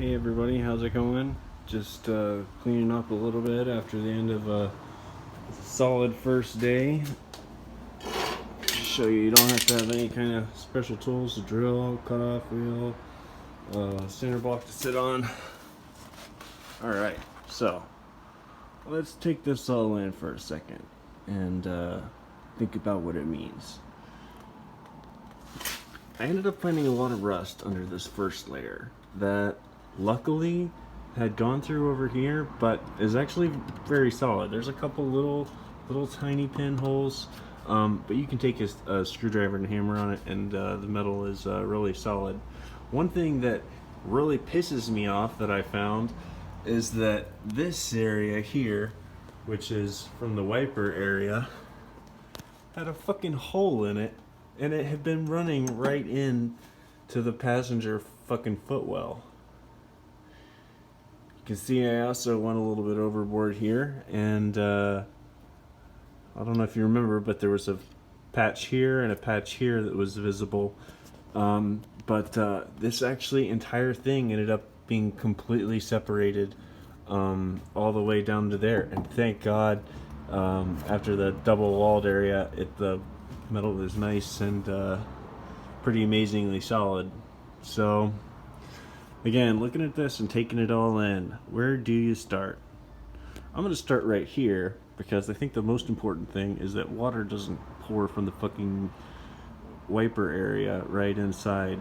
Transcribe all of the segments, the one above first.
Hey everybody, how's it going? Just cleaning up a little bit after the end of a solid first day. Show you don't have to have any kind of special tools to drill, cut off wheel, center block to sit on. Alright, so let's take this all in for a second and think about what it means. I ended up finding a lot of rust under this first layer that luckily had gone through over here, but is actually very solid. There's a couple little tiny pinholes, but you can take a screwdriver and hammer on it, and the metal is really solid. One thing that really pisses me off that I found is that this area here, which is from the wiper area, had a fucking hole in it, and it had been running right in to the passenger fucking footwell. You can see I also went a little bit overboard here, and I don't know if you remember, but there was a patch here and a patch here that was visible. But this actually entire thing ended up being completely separated all the way down to there. And thank God, after the double walled area, the metal is nice and pretty amazingly solid. So again, looking at this and taking it all in, where do you start? I'm going to start right here because I think the most important thing is that water doesn't pour from the fucking wiper area right inside.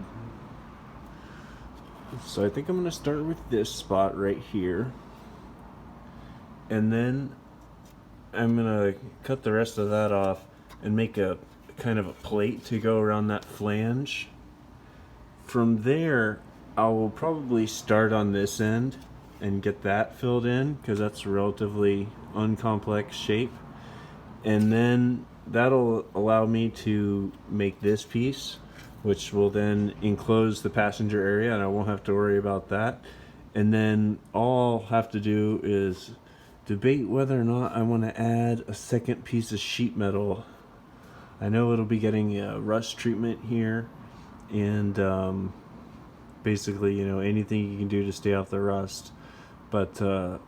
So I think I'm going to start with this spot right here, and then I'm going to cut the rest of that off and make a kind of a plate to go around that flange. From there, I will probably start on this end and get that filled in because that's a relatively uncomplex shape, and then that'll allow me to make this piece, which will then enclose the passenger area, and I won't have to worry about that. And then all I'll have to do is debate whether or not I want to add a second piece of sheet metal. I know it'll be getting a rust treatment here, and basically, you know, anything you can do to stay off the rust. But I've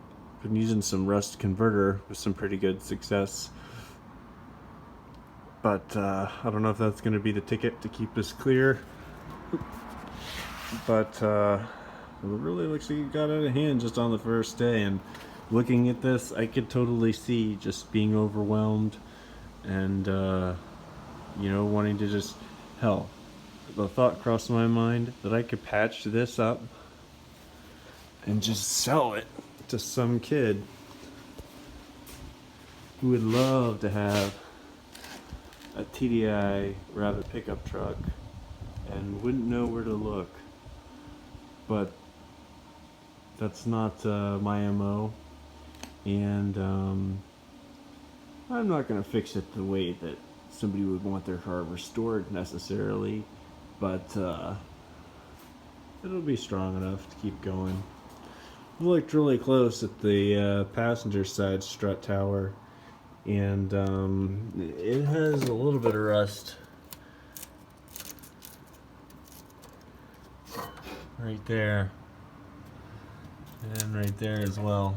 been using some rust converter with some pretty good success. But I don't know if that's going to be the ticket to keep this clear. But it really looks like it got out of hand just on the first day. And looking at this, I could totally see just being overwhelmed and you know, wanting to just, hell, the thought crossed my mind that I could patch this up and just sell it to some kid who would love to have a TDI Rabbit pickup truck and wouldn't know where to look. But that's not my MO, and I'm not going to fix it the way that somebody would want their car restored necessarily, but it'll be strong enough to keep going. We looked really close at the passenger side strut tower, and it has a little bit of rust right there and right there as well.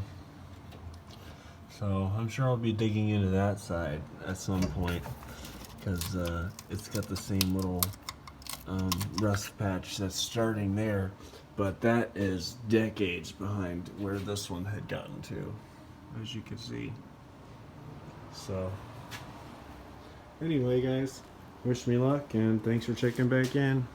So I'm sure I'll be digging into that side at some point, because it's got the same little rust patch that's starting there, but that is decades behind where this one had gotten to, as you can see. So anyway, guys, wish me luck and thanks for checking back in.